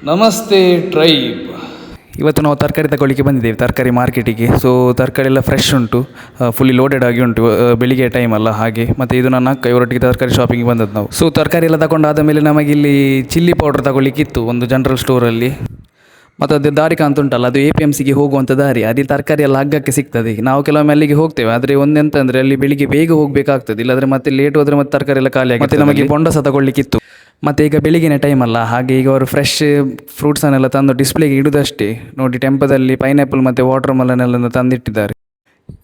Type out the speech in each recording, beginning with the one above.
ನಮಸ್ತೆ ಟ್ರೈಬ್. ಇವತ್ತು ನಾವು ತರಕಾರಿ ತಗೊಳ್ಳಿಕ್ಕೆ ಬಂದಿದ್ದೇವೆ, ತರಕಾರಿ ಮಾರ್ಕೆಟಿಗೆ. ಸೊ ತರಕಾರಿ ಎಲ್ಲ ಫ್ರೆಶ್ ಉಂಟು, ಫುಲ್ಲಿ ಲೋಡೆಡ್ ಆಗಿ ಉಂಟು. ಬೆಳಿಗ್ಗೆ ಟೈಮ್ ಅಲ್ಲ ಹಾಗೆ. ಮತ್ತು ಇದು ನನ್ನ ಅಕ್ಕ, ಇವರೊಟ್ಟಿಗೆ ತರಕಾರಿ ಶಾಪಿಂಗ್ ಬಂದದ್ದು ನಾವು. ಸೊ ತರಕಾರಿ ಎಲ್ಲ ತಗೊಂಡಾದ ಮೇಲೆ ನಮಗೆ ಇಲ್ಲಿ ಚಿಲ್ಲಿ ಪೌಡ್ರ್ ತಗೊಳ್ಳಿಕ್ಕಿತ್ತು ಒಂದು ಜನರಲ್ ಸ್ಟೋರಲ್ಲಿ. ಮತ್ತು ಅದು ದಾರಿ ಕಾಂತ ಉಂಟಲ್ಲ, ಅದು APMCಗೆ ಹೋಗುವಂಥ ದಾರಿ. ಅಲ್ಲಿ ತರಕಾರಿ ಎಲ್ಲ ಹಗ್ಗಕ್ಕೆ ಸಿಗ್ತದೆ. ನಾವು ಕೆಲವೊಮ್ಮೆ ಅಲ್ಲಿಗೆ ಹೋಗ್ತೇವೆ, ಆದರೆ ಒಂದೆಂತಂದರೆ ಅಲ್ಲಿ ಬೆಳಿಗ್ಗೆ ಬೇಗ ಹೋಗಬೇಕಾಗ್ತದೆ, ಇಲ್ಲಾಂದರೆ ಮತ್ತೆ ಲೇಟ್ ಹೋದರೆ ಮತ್ತೆ ತರಕಾರಿ ಎಲ್ಲ ಖಾಲಿ ಆಗಿ. ಮತ್ತು ನಮಗೆ ಬೊಂಡ ಸಹ ತಗೊಳ್ಳಿಕ್ಕಿತ್ತು. ಮತ್ತು ಈಗ ಬೆಳಿಗ್ಗಿನ ಟೈಮ್ ಅಲ್ಲ ಹಾಗೆ, ಈಗ ಅವರು ಫ್ರೆಶ್ ಫ್ರೂಟ್ಸನ್ನೆಲ್ಲ ತಂದು ಡಿಸ್ಪ್ಲೇಗೆ ಇಡೋದಷ್ಟೇ. ನೋಡಿ, ಟೆಂಪದಲ್ಲಿ ಪೈನಾಪಲ್ ಮತ್ತು ವಾಟರ್ ಮೆಲನ್ನೆಲ್ಲ ತಂದಿಟ್ಟಿದ್ದಾರೆ.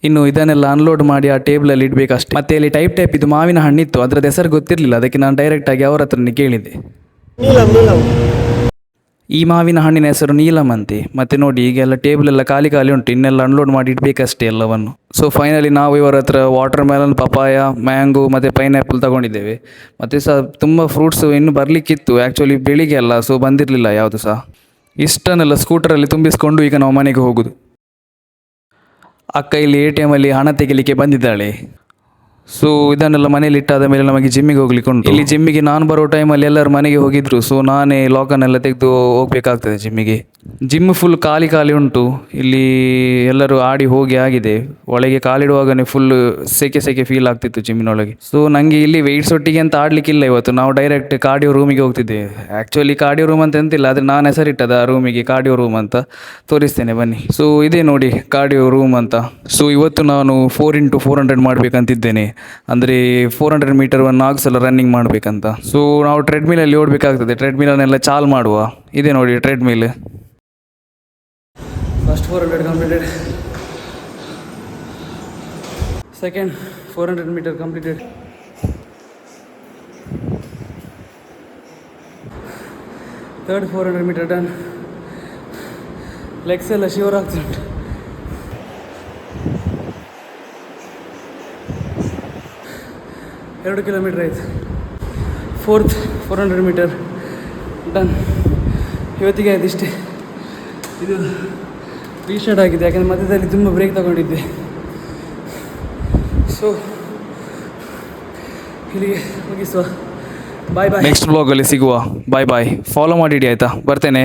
ಇನ್ನು ಇದನ್ನೆಲ್ಲ ಅನ್ಲೋಡ್ ಮಾಡಿ ಆ ಟೇಬಲಲ್ಲಿ ಇಡಬೇಕಷ್ಟೇ. ಮತ್ತು ಅಲ್ಲಿ ಟೈಪ್ ಇದು ಮಾವಿನ ಹಣ್ಣಿತ್ತು, ಅದರದ್ದು ಹೆಸರು ಗೊತ್ತಿರಲಿಲ್ಲ, ಅದಕ್ಕೆ ನಾನು ಡೈರೆಕ್ಟಾಗಿ ಅವ್ರ ಹತ್ರನೇ ಕೇಳಿದೆ. ಈ ಮಾವಿನ ಹಣ್ಣಿನ ಹೆಸರು ನೀಲಮ್ ಅಂತೆ. ಮತ್ತು ನೋಡಿ, ಈಗೆಲ್ಲ ಟೇಬಲ್ ಎಲ್ಲ ಖಾಲಿ ಉಂಟು, ಇನ್ನೆಲ್ಲ ಅನ್ಲೋಡ್ ಮಾಡಿ ಇಡಬೇಕಷ್ಟೇ ಎಲ್ಲವನ್ನು. ಸೊ ಫೈನಲಿ ನಾವು ಇವರ ಹತ್ರ ವಾಟರ್ ಮೆಲನ್, ಪಪಾಯ, ಮ್ಯಾಂಗೋ ಮತ್ತು ಪೈನಾಪಲ್ ತಗೊಂಡಿದ್ದೇವೆ. ಮತ್ತು ಸಹ ತುಂಬ ಫ್ರೂಟ್ಸು ಇನ್ನೂ ಬರಲಿಕ್ಕಿತ್ತು. ಆ್ಯಕ್ಚುಲಿ ಬೆಳಿಗ್ಗೆ ಅಲ್ಲ, ಸೊ ಬಂದಿರಲಿಲ್ಲ ಯಾವುದು ಸಹ. ಇಷ್ಟನ್ನೆಲ್ಲ ಸ್ಕೂಟರಲ್ಲಿ ತುಂಬಿಸ್ಕೊಂಡು ಈಗ ನಾವು ಮನೆಗೆ ಹೋಗೋದು. ಅಕ್ಕ ಇಲ್ಲಿ ATMಲ್ಲಿ ಹಣ ತೆಗಿಲಿಕ್ಕೆ ಬಂದಿದ್ದಾಳೆ. ಸೊ ಇದನ್ನೆಲ್ಲ ಮನೇಲಿ ಇಟ್ಟಾದ ಮೇಲೆ ನಮಗೆ ಜಿಮ್ಮಿಗೆ ಹೋಗ್ಲಿಕ್ಕೆ ಉಂಟು. ಇಲ್ಲಿ ಜಿಮ್ಮಿಗೆ ನಾನು ಬರೋ ಟೈಮಲ್ಲಿ ಎಲ್ಲರೂ ಮನೆಗೆ ಹೋಗಿದ್ರು. ಸೊ ನಾನೇ ಲಾಕನ್ನೆಲ್ಲ ತೆಗೆದು ಹೋಗಬೇಕಾಗ್ತದೆ ಜಿಮ್ಮಿಗೆ. ಜಿಮ್ ಫುಲ್ ಖಾಲಿ ಉಂಟು. ಇಲ್ಲಿ ಎಲ್ಲರೂ ಆಡಿ ಹೋಗಿ ಆಗಿದೆ. ಒಳಗೆ ಕಾಲಿಡುವಾಗನೇ ಫುಲ್ ಸೆಕೆ ಫೀಲ್ ಆಗ್ತಿತ್ತು ಜಿಮ್ಮಿನೊಳಗೆ. ಸೊ ನನಗೆ ಇಲ್ಲಿ ವೆಯ್ಟ್ಸ್ ಒಟ್ಟಿಗೆ ಅಂತ ಆಡಲಿಕ್ಕಿಲ್ಲ ಇವತ್ತು. ನಾವು ಡೈರೆಕ್ಟ್ ಕಾರ್ಡಿಯೋ ರೂಮಿಗೆ ಹೋಗ್ತಿದ್ದೇವೆ. ಆ್ಯಕ್ಚುಲಿ ಕಾರ್ಡಿಯೋ ರೂಮ್ ಅಂತ ಎಂತಿಲ್ಲ, ಆದರೆ ನಾನು ಹೆಸರಿಟ್ಟದ ಆ ರೂಮಿಗೆ ಕಾರ್ಡಿಯೋ ರೂಮ್ ಅಂತ. ತೋರಿಸ್ತೇನೆ ಬನ್ನಿ. ಸೊ ಇದೇ ನೋಡಿ ಕಾರ್ಡಿಯೋ ರೂಮ್ ಅಂತ. ಸೊ ಇವತ್ತು ನಾನು 4x400 ಮಾಡಬೇಕಂತಿದ್ದೇನೆ. ಅಂದರೆ 400 ಮೀಟರ್ 4 ಸಲ ರನ್ನಿಂಗ್ ಮಾಡಬೇಕಂತ. ಸೊ ನಾವು ಟ್ರೆಡ್ಮಿಲಲ್ಲಿ ಓಡಬೇಕಾಗ್ತದೆ. ಟ್ರೆಡ್ಮಿಲನ್ನೆಲ್ಲ ಚಾಲು ಮಾಡುವ. ಇದೇ ನೋಡಿ treadmill. First 400 completed, second 400 metre completed, third 400 metre done. Legs ಎಲ್ಲ ಶಿವರ್ ಆಗ್ತುಂಟು. ಎರಡು ಕಿಲೋಮೀಟರ್ ಆಯಿತು. Fourth 400 metre done. ಇವತ್ತಿಗೆ ಆಯ್ತು ಇಷ್ಟೇ. ಇದು ರೀಸ್ಟಾರ್ಟ್ ಆಗಿದೆ, ಯಾಕಂದರೆ ಮಧ್ಯದಲ್ಲಿ ತುಂಬ ಬ್ರೇಕ್ ತಗೊಂಡಿದ್ದೆ. ಸೊ ಇಲ್ಲಿಗೆ ಮುಗಿಸುವ. ಬಾಯ್. ನೆಕ್ಸ್ಟ್ ಬ್ಲಾಗಲ್ಲಿ ಸಿಗುವ. ಬಾಯ್. ಫಾಲೋ ಮಾಡಿಡಿ ಆಯಿತಾ? ಬರ್ತೇನೆ.